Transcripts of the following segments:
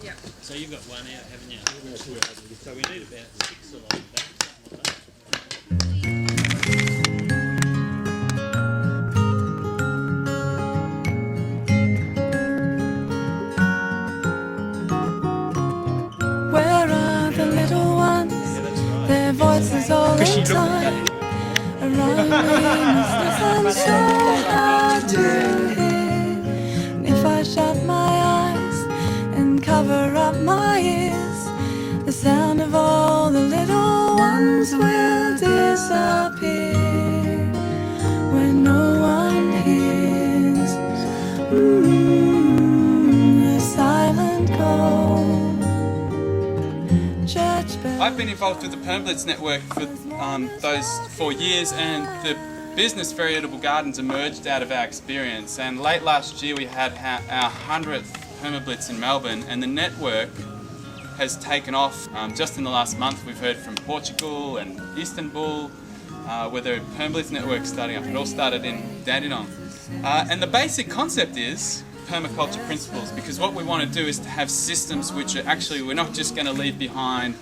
Yeah. So you've got one out, haven't you? So we need about 6 or like that, something like that. Where are the little ones? Yeah, that's right. Their voices all the time. Around me is so hard to hear. And if I shut my eyes and cover up my ears, the sound of all the little ones will disappear when no one hears. The silent call. I've been involved with the Permaculture Blitz network for those 4 years, and the business Veritable Gardens emerged out of our experience. And late last year we had our 100th Permaculture Blitz in Melbourne, and the network has taken off. Just in the last month we've heard from Portugal and Istanbul, where the Permaculture Blitz network is starting up. It all started in Dandenong. And the basic concept is permaculture principles, because what we want to do is to have systems which are actually, we're not just going to leave behind,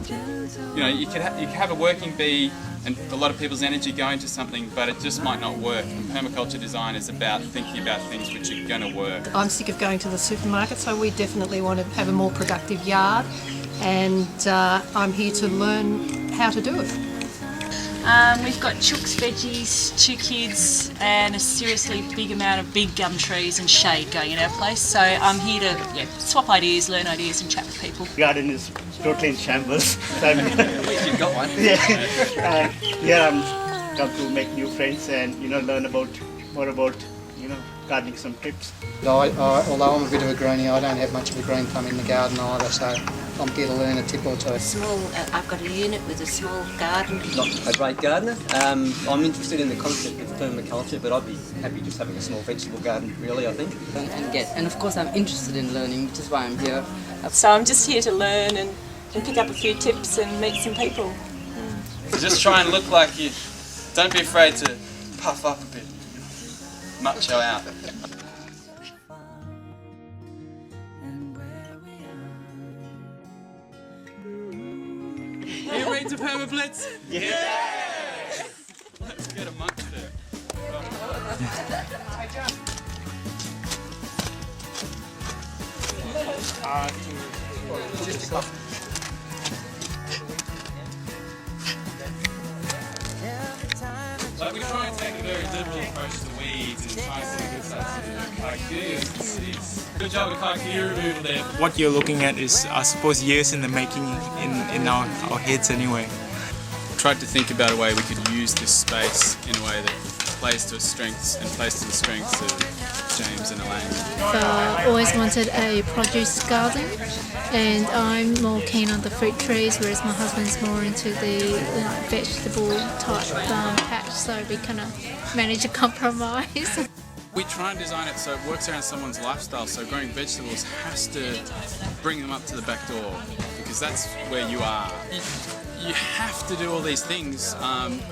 you know, you could have a working bee and a lot of people's energy going to something, but it just might not work. And permaculture design is about thinking about things which are going to work. I'm sick of going to the supermarket, so we definitely want to have a more productive yard, and I'm here to learn how to do it. We've got chooks, veggies, 2 kids, and a seriously big amount of big gum trees and shade going in our place. So I'm here to swap ideas, learn ideas, and chat with people. The garden is totally in shambles. At least you've got one. Yeah, here I'm come to make new friends and learn more about gardening, some tips. Although I'm a bit of a greenie, I don't have much of a green thumb in the garden either, so I'm here to learn a tip or two. I've got a unit with a small garden. Not a great gardener. I'm interested in the concept of permaculture, but I'd be happy just having a small vegetable garden, really, I think. And of course I'm interested in learning, which is why I'm here. So I'm just here to learn and pick up a few tips and meet some people. Just try and look like you. Don't be afraid to puff up a bit. Macho out. You ready to Permaculture Blitz? Yeah! Let's get amongst it. Just a coffee. Like we try and take a very liberal approach to weeds and try and see good stuff to good job with kikuyu removal there. What you're looking at is, I suppose, years in the making in our heads anyway. Tried to think about a way we could use this space in a way that plays to his strengths and plays to the strengths of James and Elaine. So I always wanted a produce garden, and I'm more keen on the fruit trees, whereas my husband's more into the vegetable type patch, so we kind of manage a compromise. We try and design it so it works around someone's lifestyle, so growing vegetables has to bring them up to the back door, because that's where you are. You have to do all these things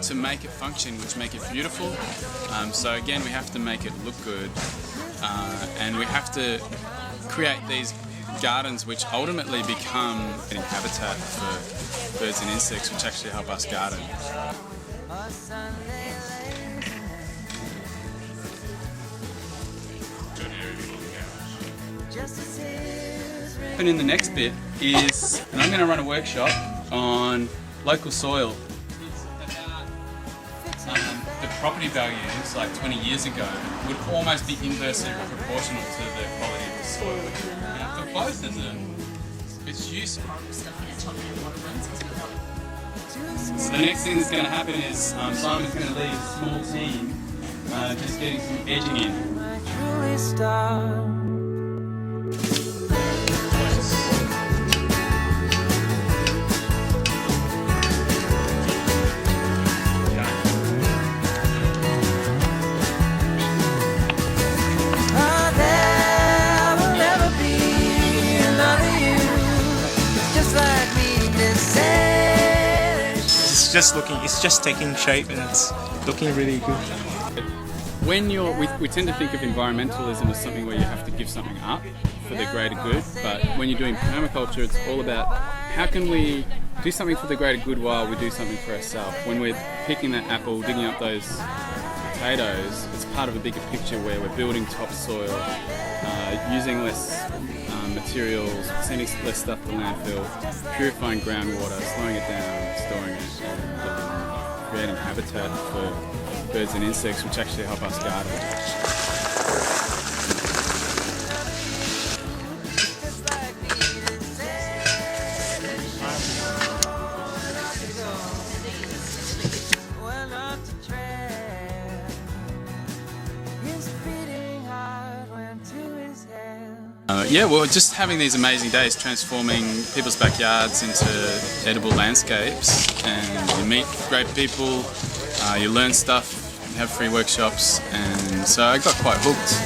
to make it function, which make it beautiful. So again, we have to make it look good, and we have to create these gardens which ultimately become a habitat for birds and insects, which actually help us garden. And in the next bit is, and I'm going to run a workshop on local soil. The property values, like 20 years ago, would almost be inversely proportional to the quality of the soil. Now, for both of them, it's useful. So the next thing that's going to happen is Simon's going to lead a small team just getting some edging in. It's just taking shape, and it's looking really good. When we tend to think of environmentalism as something where you have to give something up for for the greater good, but when you're doing permaculture, it's all about how can we do something for the greater good while we do something for ourselves. When we're picking that apple, digging up those potatoes, it's part of a bigger picture where we're building topsoil, using less materials, sending less stuff to landfill, purifying groundwater, slowing it down, storing it, and creating habitat for birds and insects, which actually help us garden. Yeah, well, just having these amazing days, transforming people's backyards into edible landscapes, and you meet great people, you learn stuff, you have free workshops, and so I got quite hooked.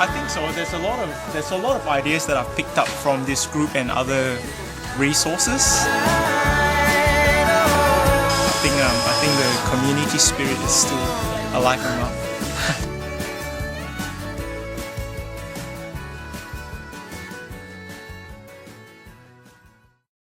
I think so. There's a lot of ideas that I've picked up from this group and other resources. I think the community spirit is still alive enough.